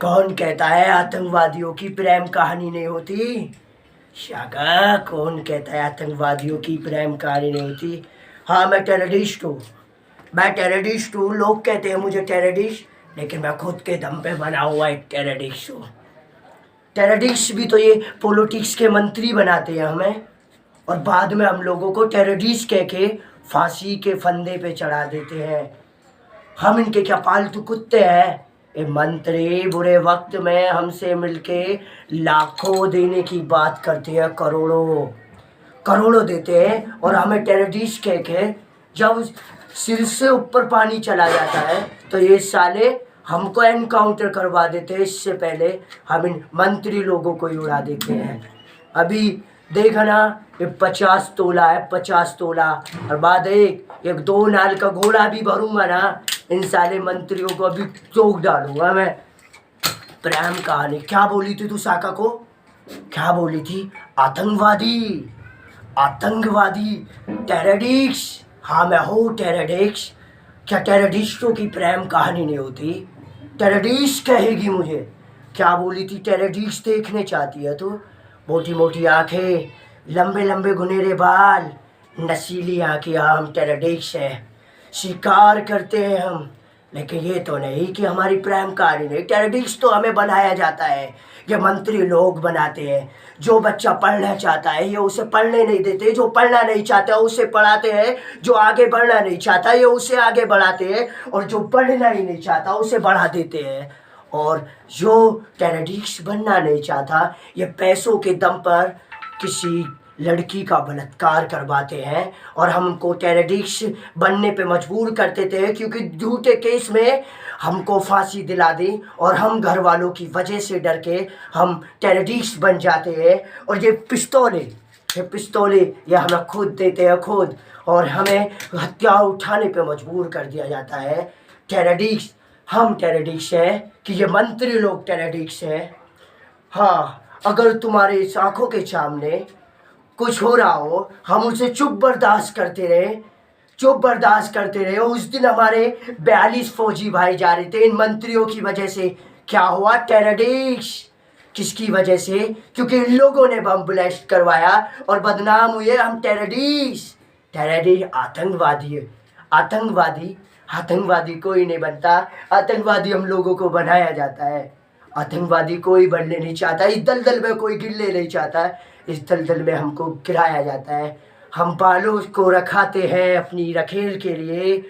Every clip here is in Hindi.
कौन कहता है आतंकवादियों की प्रेम कहानी नहीं होती? शाका, कौन कहता है आतंकवादियों की प्रेम कहानी नहीं होती? हाँ, मैं टेररिस्ट हूँ। मैं टेररिस्ट हूँ। लोग कहते हैं मुझे टेररिस्ट, लेकिन मैं खुद के दम पे बना हुआ एक टेररिस्ट हूँ। टेररिस्ट भी तो ये पॉलिटिक्स के मंत्री बनाते हैं हमें, और बाद में हम लोगों को टेररिस्ट कह के फांसी के फंदे पे चढ़ा देते हैं। हम इनके क्या पालतू कुत्ते हैं? ये मंत्री बुरे वक्त में हमसे मिलके लाखों देने की बात करते हैं, करोड़ों करोड़ों देते हैं, और हमें टेररिस्ट कह के जब सिर से ऊपर पानी चला जाता है तो ये साले हमको एनकाउंटर करवा देते हैं। इससे पहले हम इन मंत्री लोगों को ही उड़ा देते हैं। अभी देखा ना, ये 50 तोला है, 50 तोला, और बाद एक 2 नाल का घोड़ा भी भरूंगा ना, इन साले मंत्रियों को अभी चौक डालूंगा मैं। प्रेम कहानी क्या बोली थी तू साका को? क्या बोली थी? आतंकवादी, आतंकवादी, टेररिस्ट। हाँ, मैं हूँ टेररिस्ट। क्या टेररिस्टों की प्रेम कहानी नहीं होती? टेररिस्ट कहेगी मुझे? क्या बोली थी? टेररिस्ट देखने चाहती है तू? मोटी मोटी आंखें, लंबे लंबे घुनेरे बाल, नशीली आंखें। हम टेररिस्ट हैं, शिकार करते हैं हम। लेकिन ये तो नहीं कि हमारी प्रेम कहानी नहीं। टेररिस्ट तो हमें बनाया जाता है, ये मंत्री लोग बनाते हैं। जो बच्चा पढ़ना चाहता है ये उसे पढ़ने नहीं देते, जो पढ़ना नहीं चाहता उसे पढ़ाते हैं, जो आगे बढ़ना नहीं चाहता ये उसे आगे बढ़ाते हैं, और जो पढ़ना ही नहीं चाहता उसे बढ़ा देते हैं। और जो टेररिस्ट बनना नहीं चाहता ये पैसों के दम पर किसी लड़की का बलात्कार करवाते हैं, और हमको टेररिस्ट बनने पे मजबूर कर देते हैं, क्योंकि झूठे केस में हमको फांसी दिला दी और हम घर वालों की वजह से डर के हम टेररिस्ट बन जाते हैं। और ये पिस्तौलें ये हमें खुद देते हैं, खुद, और हमें हथियार उठाने पे मजबूर कर दिया जाता है। टेररिस्ट हम टेररिस्ट हैं कि ये मंत्री लोग टेररिस्ट हैं? हाँ, अगर तुम्हारे इस आंखों के सामने कुछ हो रहा हो, हम उसे चुप बर्दाश्त करते रहे। उस दिन हमारे 42 फौजी भाई जा रहे थे इन मंत्रियों की वजह से। क्या हुआ? टेररिस्ट। किसकी वजह से? क्योंकि इन लोगों ने बम ब्लास्ट करवाया और बदनाम हुए हम टेररिस्ट। आतंकवादी, आतंकवादी, आतंकवादी कोई नहीं बनता। आतंकवादी हम लोगों को बनाया जाता है। आतंकवादी कोई बनने नहीं चाहता। इस दलदल में कोई गिरने नहीं चाहता। इस दलदल में हमको गिराया जाता है। हम बालों को रखाते हैं अपनी रखेल के लिए।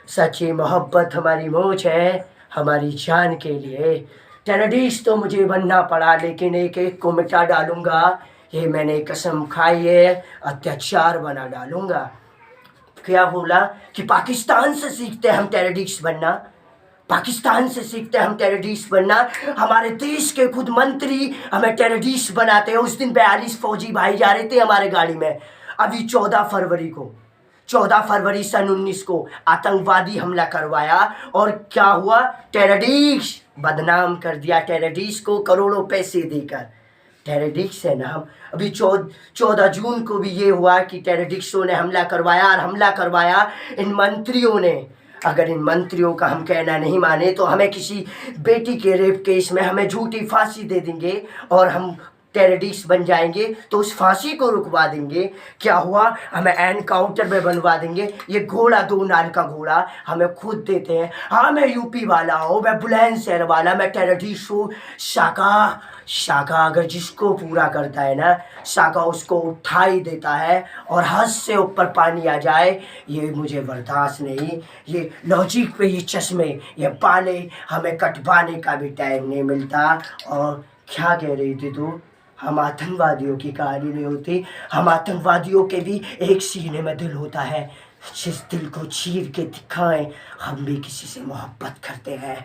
सच्ची मोहब्बत हमारी मोच है, हमारी जान के लिए। टेररिस्ट तो मुझे बनना पड़ा, लेकिन एक एक को मिटा डालूंगा, ये मैंने कसम खाई है। अत्याचार बना डालूंगा। क्या बोला कि पाकिस्तान से सीखते हैं हम टेररिस्ट बनना? पाकिस्तान से सीखते हैं हम टेररिस्ट बनना? हमारे देश के खुद मंत्री हमें टेररिस्ट बनाते हैं। उस दिन 42 फौजी भाई जा रहे थे हमारे गाड़ी में। अभी 14 फरवरी सन 19 को आतंकवादी हमला करवाया, और क्या हुआ? टेररिस्ट बदनाम कर दिया टेररिस्ट को करोड़ों पैसे देकर। टेररिस्ट है ना हम। अभी 14 जून को भी ये हुआ कि टेररिस्टों ने हमला करवाया इन मंत्रियों ने। अगर इन मंत्रियों का हम कहना नहीं माने तो हमें किसी बेटी के रेप केस में हमें झूठी फांसी दे देंगे, और हम टेररिस्ट बन जाएंगे तो उस फांसी को रुकवा देंगे। क्या हुआ? हमें एनकाउंटर में बनवा देंगे। ये घोड़ा 2 नाल का घोड़ा हमें खुद देते हैं। हाँ, मैं यूपी वाला हूँ, मैं बुलंदशहर वाला, मैं टेररिस्ट हूँ। शाका अगर जिसको पूरा करता है ना, शाका उसको उठा ही देता है, और हद से ऊपर पानी आ जाए ये मुझे बर्दाश्त नहीं। ये लॉजिक पे ये चश्मे, ये बाले हमें कटवाने का भी टाइम नहीं मिलता। और क्या कह रही थी तू? हम आतंकवादियों की कहानी नहीं होती। हम आतंकवादियों के भी एक सीने में दिल होता है, जिस दिल को चीर के दिखाएं। हम भी किसी से मोहब्बत करते हैं,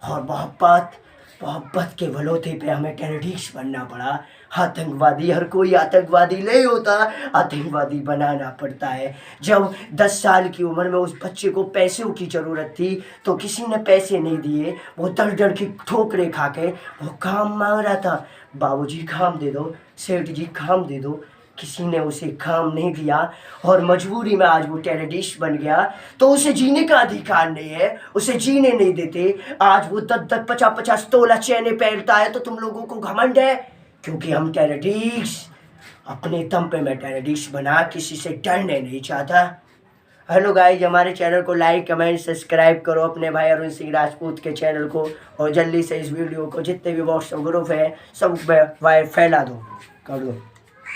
और मोहब्बत के बलौते पे हमें टेररिस्ट बनना पड़ा। आतंकवादी हर कोई आतंकवादी नहीं होता, आतंकवादी बनाना पड़ता है। जब 10 साल की उम्र में उस बच्चे को पैसों की ज़रूरत थी तो किसी ने पैसे नहीं दिए। वो दर दर की ठोकरें खा के वो काम मांग रहा था, बाबूजी काम दे दो, सेठ जी काम दे दो। किसी ने उसे काम नहीं दिया और मजबूरी में आज वो टेररिस्ट बन गया, तो उसे जीने का अधिकार नहीं है, उसे जीने नहीं देते। आज वो 10-10, 50-50 तोला चैने पहनता है तो तुम लोगों को घमंड है, क्योंकि हम टेररिस्ट अपने दम पे मैं टेररिस्ट बना, किसी से डरने नहीं चाहता। हेलो गाइज, हमारे चैनल को लाइक कमेंट सब्सक्राइब करो, अपने भाई अरुण सिंह राजपूत के चैनल को, और जल्दी से इस वीडियो को जितने भी व्हाट्सएप ग्रुप है सब में फैला दो, कर दो।